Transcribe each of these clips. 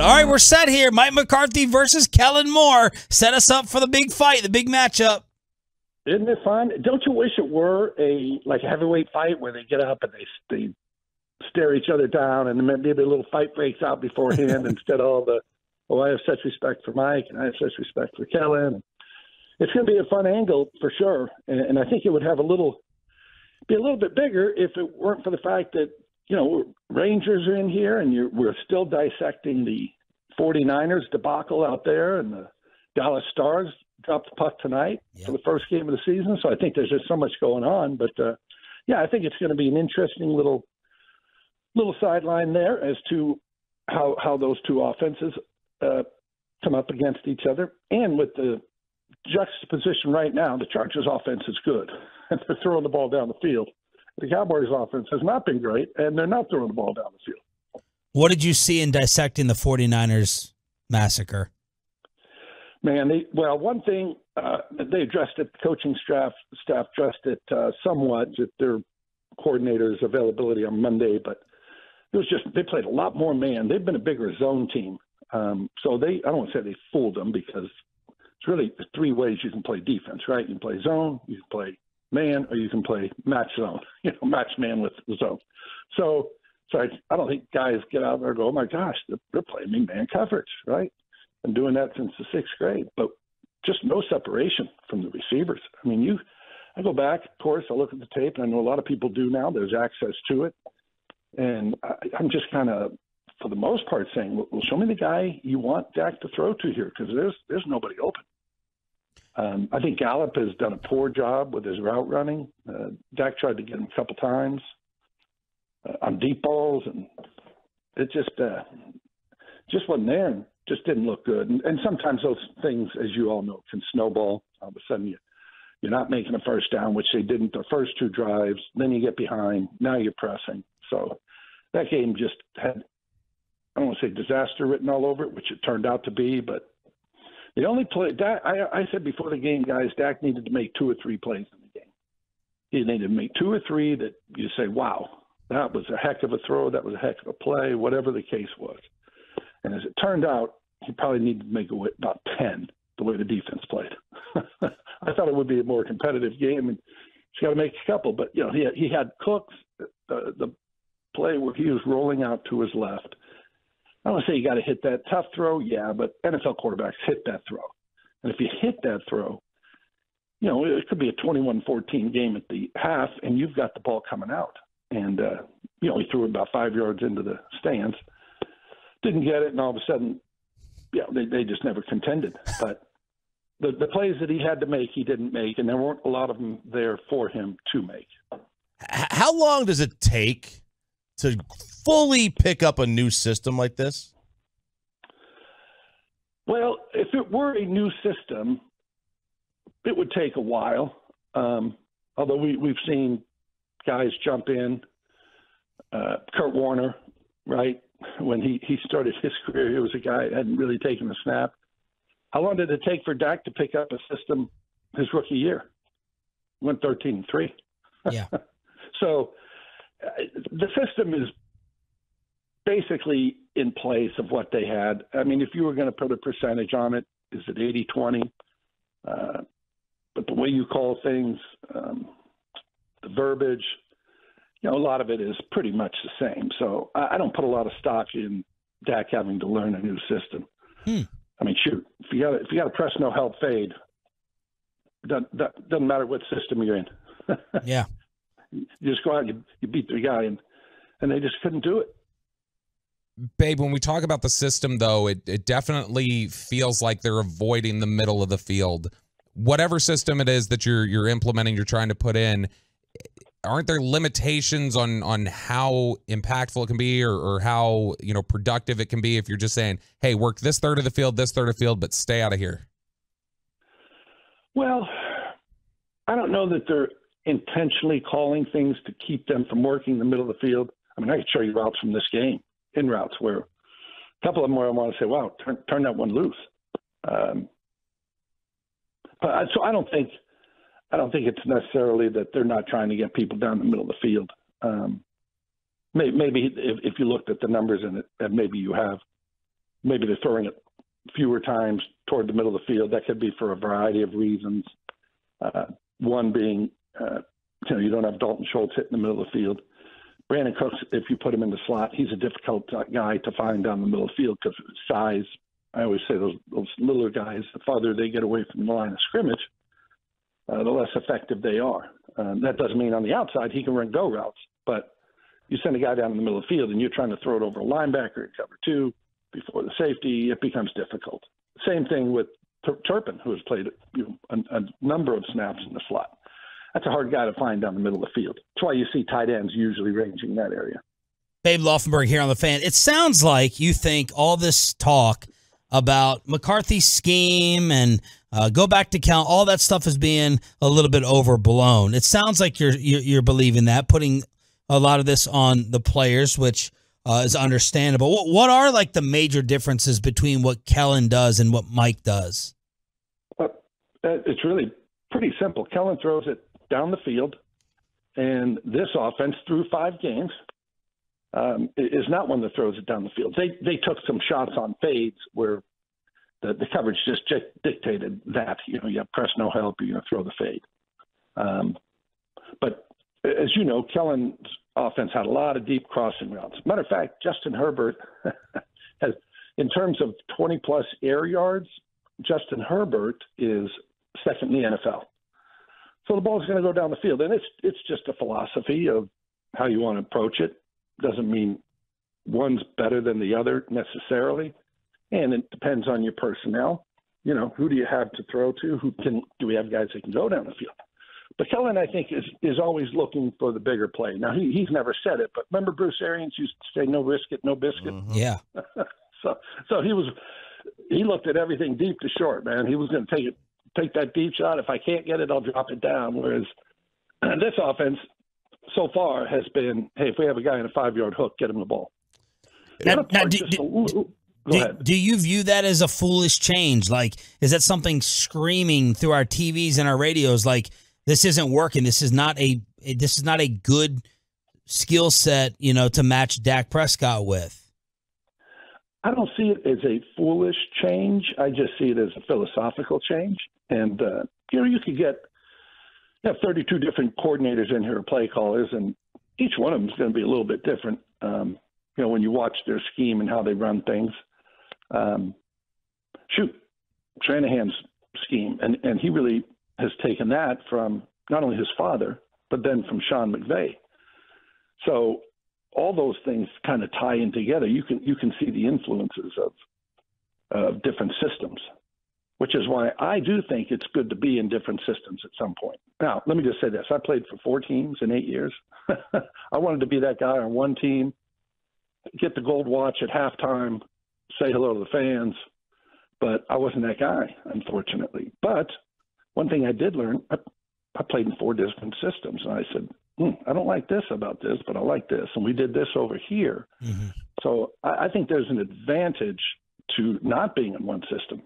But all right, we're set here. Mike McCarthy versus Kellen Moore. Set us up for the big fight, the big matchup. Isn't it fun? Don't you wish it were a heavyweight fight where they get up and they stare each other down and maybe a little fight breaks out beforehand instead of all the, I have such respect for Mike and I have such respect for Kellen. It's going to be a fun angle for sure. And I think it would have be a little bit bigger if it weren't for the fact that, Rangers are in here and we're still dissecting the 49ers debacle out there, and the Dallas Stars dropped the puck tonight for the first game of the season. So I think there's just so much going on. But, I think it's going to be an interesting little sideline there as to how those two offenses come up against each other. And with the juxtaposition right now, the Chargers offense is good. And they're throwing the ball down the field. The Cowboys offense has not been great, and they're not throwing the ball down the field. What did you see in dissecting the 49ers massacre? Man, one thing they addressed it, the coaching staff addressed it somewhat at their coordinator's availability on Monday, but it was just they played a lot more man. They've been a bigger zone team. So I don't want to say they fooled them, because it's really three ways you can play defense, right? You can play zone, you can play man, or you can play match zone, match man with the zone. So I don't think guys get out there and go, oh my gosh, they're playing me man coverage, right? Been doing that since the 6th grade, but just no separation from the receivers. I mean, I go back, of course, I look at the tape, and I know a lot of people do now. There's access to it. And I'm just kind of, for the most part, saying, well, show me the guy you want Dak to throw to here, because there's nobody open. I think Gallup has done a poor job with his route running. Dak tried to get him a couple times on deep balls, and it just wasn't there and just didn't look good. And sometimes those things, as you all know, can snowball. All of a sudden you're not making a first down, which they didn't the first 2 drives. Then you get behind. Now you're pressing. So that game just had, I don't want to say disaster written all over it, which it turned out to be, but the only play, I said before the game, guys, Dak needed to make 2 or 3 plays in the game. He needed to make 2 or 3 that you say, wow, that was a heck of a throw, that was a heck of a play, whatever the case was. And as it turned out, he probably needed to make about 10 the way the defense played. I thought it would be a more competitive game, and he's got to make a couple. But, he had Cooks, the play where he was rolling out to his left. I don't want to say you got to hit that tough throw, but NFL quarterbacks hit that throw. And if you hit that throw, it could be a 21-14 game at the half, and you've got the ball coming out. And, he threw it about 5 yards into the stands. Didn't get it, and all of a sudden, they just never contended. But the plays that he had to make, he didn't make, and there weren't a lot of them there for him to make. How long does it take to fully pick up a new system like this? Well, if it were a new system, it would take a while. Although we've seen guys jump in. Kurt Warner, right? When he started his career, he was a guy that hadn't really taken a snap. How long did it take for Dak to pick up a system his rookie year? Went 13-3. Yeah. So the system is basically in place of what they had. I mean, if you were going to put a percentage on it, is it 80-20? But the way you call things, the verbiage, a lot of it is pretty much the same. So I don't put a lot of stock in Dak having to learn a new system. I mean, shoot, if you got a press no help fade, doesn't matter what system you're in. Yeah. You just go out and you beat the guy, and they just couldn't do it. Babe, when we talk about the system, though, it definitely feels like they're avoiding the middle of the field. Whatever system it is that you're implementing, you're trying to put in, aren't there limitations on how impactful it can be or how productive it can be if you're just saying, hey, work this third of the field, but stay out of here? Well, I don't know that they're intentionally calling things to keep them from working the middle of the field. I mean, I could show you routes from this game, in routes where a couple of them where I want to say, wow, turn that one loose. So I don't think it's necessarily that they're not trying to get people down the middle of the field. Maybe if you looked at the numbers in it, and maybe you have. maybe they're throwing it fewer times toward the middle of the field. That could be for a variety of reasons. One being, you don't have Dalton Schultz hitting the middle of the field. Brandon Cooks, if you put him in the slot, he's a difficult guy to find down the middle of the field because of his size. I always say those littler guys, the farther they get away from the line of scrimmage, the less effective they are. That doesn't mean on the outside he can run go routes, but you send a guy down in the middle of the field and you're trying to throw it over a linebacker at cover two before the safety, it becomes difficult. Same thing with Turpin, who has played a number of snaps in the slot. That's a hard guy to find down the middle of the field. That's why you see tight ends usually ranging that area. Babe Laufenberg here on The Fan. It sounds like you think all this talk about McCarthy's scheme and go back to count, all that stuff is being a little bit overblown. It sounds like you're believing that, putting a lot of this on the players, which is understandable. What are like the major differences between what Kellen does and what Mike does? It's really pretty simple. Kellen throws it down the field, and this offense through 5 games is not one that throws it down the field. They took some shots on fades where the coverage just dictated that. You have press no help, you're going to throw the fade. But as you know, Kellen's offense had a lot of deep crossing routes. Matter of fact, Justin Herbert has, in terms of 20-plus air yards, Justin Herbert is second in the NFL. So the ball is going to go down the field, and it's just a philosophy of how you want to approach it. Doesn't mean one's better than the other necessarily, and it depends on your personnel. Who do you have to throw to? Do we have guys that can go down the field? But Kellen, I think, is always looking for the bigger play. Now, he's never said it, but remember Bruce Arians used to say, "No risk it, no biscuit." Mm-hmm. Yeah. So he looked at everything deep to short, man. He was going to take that deep shot. If I can't get it, I'll drop it down. Whereas this offense so far has been, hey, if we have a guy in a 5-yard hook, get him the ball. Now, do you view that as a foolish change? Like, is that something screaming through our TVs and our radios? Like, this isn't working. This is not a good skill set, to match Dak Prescott with. I don't see it as a foolish change. I just see it as a philosophical change. And, you could have 32 different coordinators in here, or play callers, and each one of them is going to be a little bit different, when you watch their scheme and how they run things. Shanahan's scheme, and he really has taken that from not only his father, but then from Sean McVay. So all those things kind of tie in together. You can see the influences of different systems, which is why I do think it's good to be in different systems at some point. Now, let me just say this. I played for 4 teams in 8 years. I wanted to be that guy on one team, get the gold watch at halftime, say hello to the fans, but I wasn't that guy, unfortunately. But one thing I did learn, I played in 4 different systems, and I said, I don't like this about this, but I like this. And we did this over here. Mm-hmm. So I think there's an advantage to not being in one system.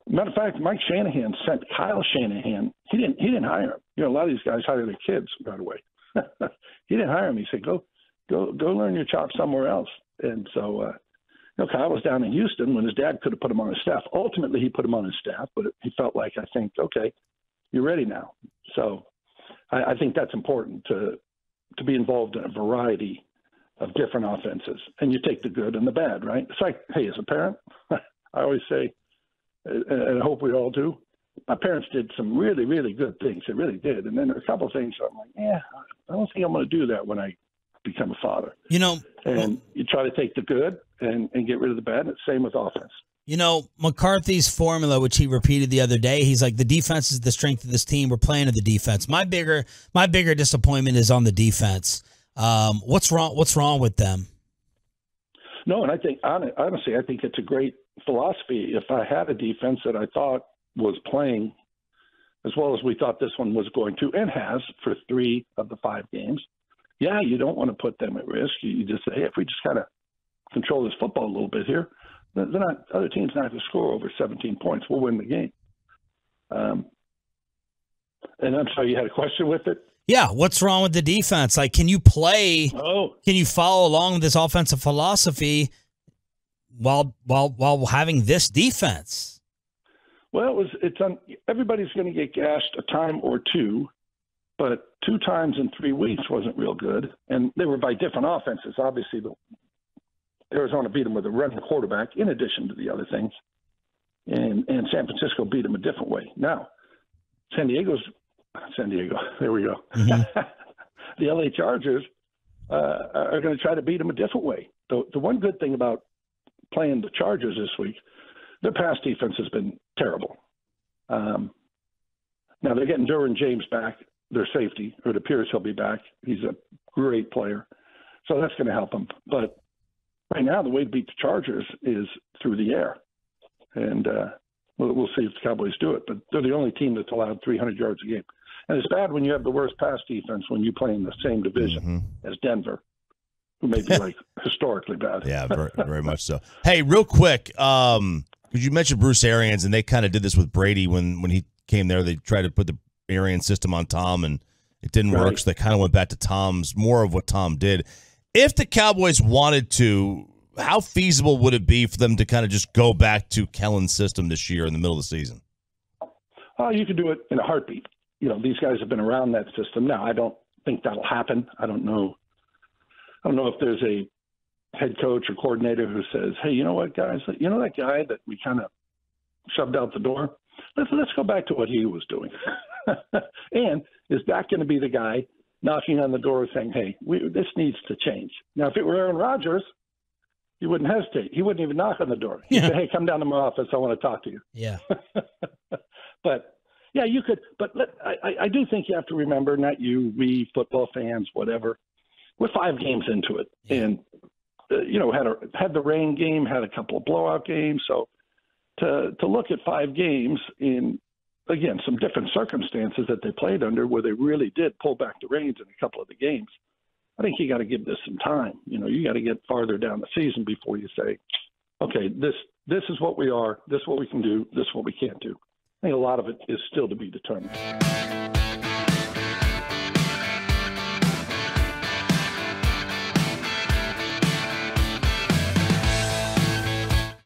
Matter of fact, Mike Shanahan sent Kyle Shanahan. He didn't hire him. A lot of these guys hire their kids right away. He didn't hire him. He said, go learn your chops somewhere else. And so, Kyle was down in Houston when his dad could have put him on his staff. Ultimately, he put him on his staff, but he felt like, I think, okay, you're ready now. So I think that's important to be involved in a variety of different offenses. And you take the good and the bad, right? It's like, hey, as a parent, I always say, and I hope we all do, my parents did some really, really good things. They really did. And then there are a couple of things I'm like, I don't think I'm going to do that when I become a father. And you try to take the good and get rid of the bad. It's the same with offense. McCarthy's formula, which he repeated the other day, he's like, the defense is the strength of this team. We're playing to the defense. My bigger disappointment is on the defense. What's wrong with them? No, and I think, honestly, I think it's a great philosophy. If I had a defense that I thought was playing as well as we thought this one was going to, and has for 3 of the 5 games, you don't want to put them at risk. You just say, hey, if we just kind of control this football a little bit here, other teams not going to score over 17 points. We'll win the game. And I'm sorry, you had a question with it? Yeah, what's wrong with the defense? Like, can you play? Can you follow along with this offensive philosophy while having this defense. Well, everybody's going to get gashed a time or two, but 2 times in 3 weeks wasn't real good, and they were by different offenses. Obviously, Arizona beat them with a running quarterback, in addition to the other things, and San Francisco beat them a different way. Now, San Diego. There we go. Mm-hmm. The LA Chargers are going to try to beat them a different way. The one good thing about playing the Chargers this week, their pass defense has been terrible. Now they're getting Derwin James back, their safety, or it appears he'll be back. He's a great player, so that's going to help them. But right now, the way to beat the Chargers is through the air, and we'll see if the Cowboys do it. But they're the only team that's allowed 300 yards a game. And it's bad when you have the worst pass defense when you play in the same division as Denver, who may be like historically bad. Yeah, very, very much so. Hey, real quick, because you mentioned Bruce Arians, and they kind of did this with Brady when he came there. They tried to put the Arians system on Tom, and it didn't work, so they kind of went back to more of what Tom did. If the Cowboys wanted to, how feasible would it be for them to kind of just go back to Kellen's system this year in the middle of the season? You could do it in a heartbeat. These guys have been around that system. Now, I don't think that'll happen. I don't know if there's a head coach or coordinator who says, hey, you know what, guys, you know that guy that we kind of shoved out the door? Let's go back to what he was doing. And is that going to be the guy knocking on the door saying, hey, this needs to change? Now, if it were Aaron Rodgers, he wouldn't hesitate. He wouldn't even knock on the door. He'd say, hey, come down to my office. I want to talk to you. Yeah. But yeah, you could, but I do think you have to remember, not you, we, football fans, whatever, we're 5 games into it. And, had the rain game, had a couple of blowout games. So to look at 5 games in, again, some different circumstances that they played under where they really did pull back the reins in a couple of the games, I think you got to give this some time. You got to get farther down the season before you say, okay, this is what we are, this is what we can do, this is what we can't do. I think a lot of it is still to be determined.